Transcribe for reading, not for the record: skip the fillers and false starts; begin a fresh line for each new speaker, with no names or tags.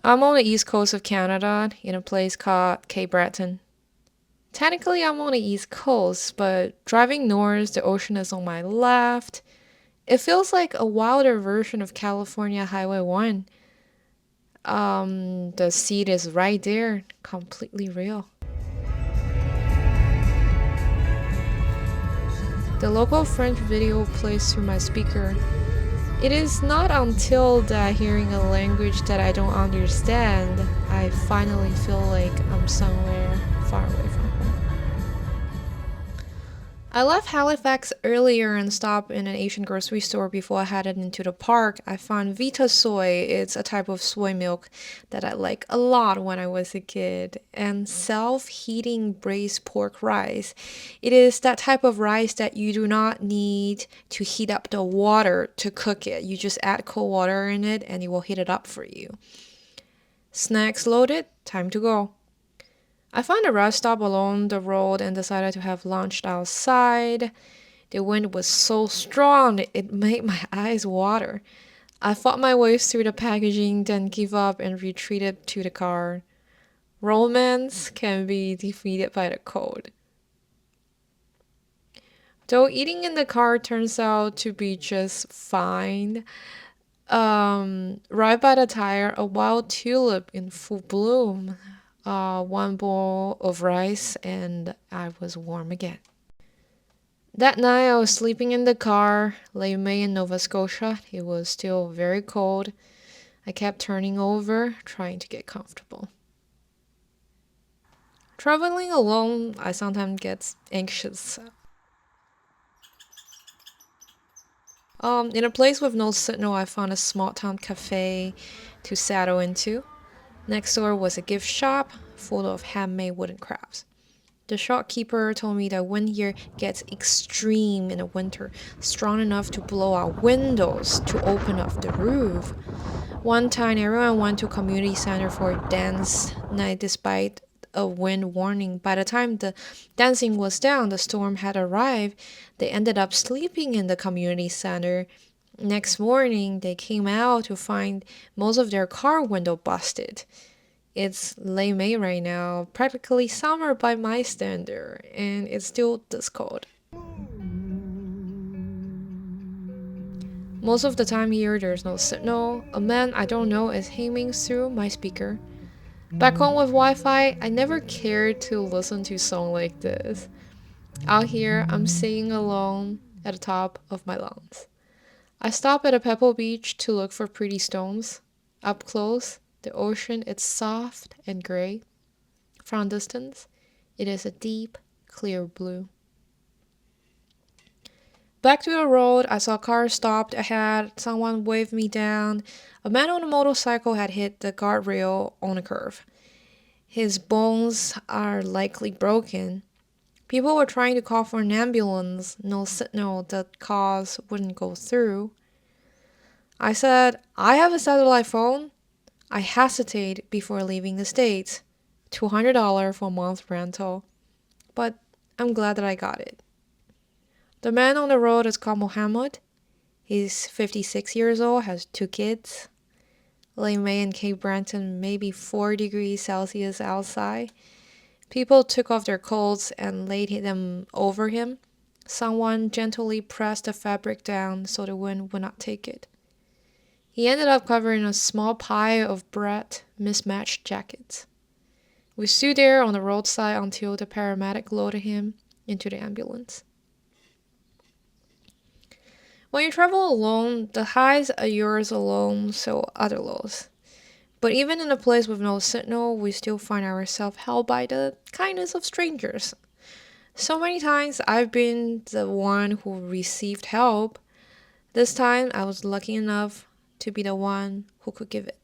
I'm on the east coast of Canada in a place called Cape Breton. Technically, I'm on the east coast, but driving north, the ocean is on my left. It feels like a wilder version of California Highway 1. The seat is right there, completely real. The local French video plays through my speaker. It is not until that hearing a language that I don't understand, I finally feel like I'm somewhere far away from home. I left Halifax earlier and stopped in an Asian grocery store before I headed into the park. I found Vita soy. It's a type of soy milk that I like a lot when I was a kid. And self-heating braised pork rice. It is that type of rice that you do not need to heat up the water to cook it. You just add cold water in it and it will heat it up for you. Snacks loaded, time to go. I found a rest stop along the road and decided to have lunch outside. The wind was so strong it made my eyes water. I fought my way through the packaging, then gave up and retreated to the car. Romance can be defeated by the cold. Though eating in the car turns out to be just fine. Right by the tire, a wild tulip in full bloom. One bowl of rice, and I was warm again. That night, I was sleeping in the car, late May in Nova Scotia. It was still very cold. I kept turning over, trying to get comfortable. Traveling alone, I sometimes get anxious. In a place with no signal, I found a small town cafe to settle into. Next door was a gift shop full of handmade wooden crafts. The shopkeeper told me that wind here gets extreme in the winter, strong enough to blow out windows to open up the roof. One time, everyone went to community center for a dance night despite a wind warning. By the time the dancing was done, the storm had arrived. They ended up sleeping in the community center. Next morning, they came out to find most of their car window busted. It's late May right now, practically summer by my standard, and it's still this cold. Most of the time here, there's no signal. A man I don't know is hanging through my speaker. Back home with Wi-Fi, I never cared to listen to songs like this. Out here, I'm singing alone at the top of my lungs. I stop at a pebble beach to look for pretty stones. Up close, the ocean is soft and gray. From a distance, it is a deep, clear blue. Back to the road, I saw a car stopped ahead. Someone waved me down. A man on a motorcycle had hit the guardrail on a curve. His bones are likely broken. People were trying to call for an ambulance. No signal, the cars wouldn't go through. I said, I have a satellite phone. I hesitated before leaving the States. $200 for a month rental. But I'm glad that I got it. The man on the road is called Mohammed. He's 56 years old, has 2 kids. Late May in Cape Breton, maybe 4 degrees Celsius outside. People took off their coats and laid them over him. Someone gently pressed the fabric down so the wind would not take it. He ended up covering a small pile of bright, mismatched jackets. We stood there on the roadside until the paramedic loaded him into the ambulance. When you travel alone, the highs are yours alone, so are the lows. But even in a place with no signal, we still find ourselves held by the kindness of strangers. So many times I've been the one who received help. This time I was lucky enough to be the one who could give it.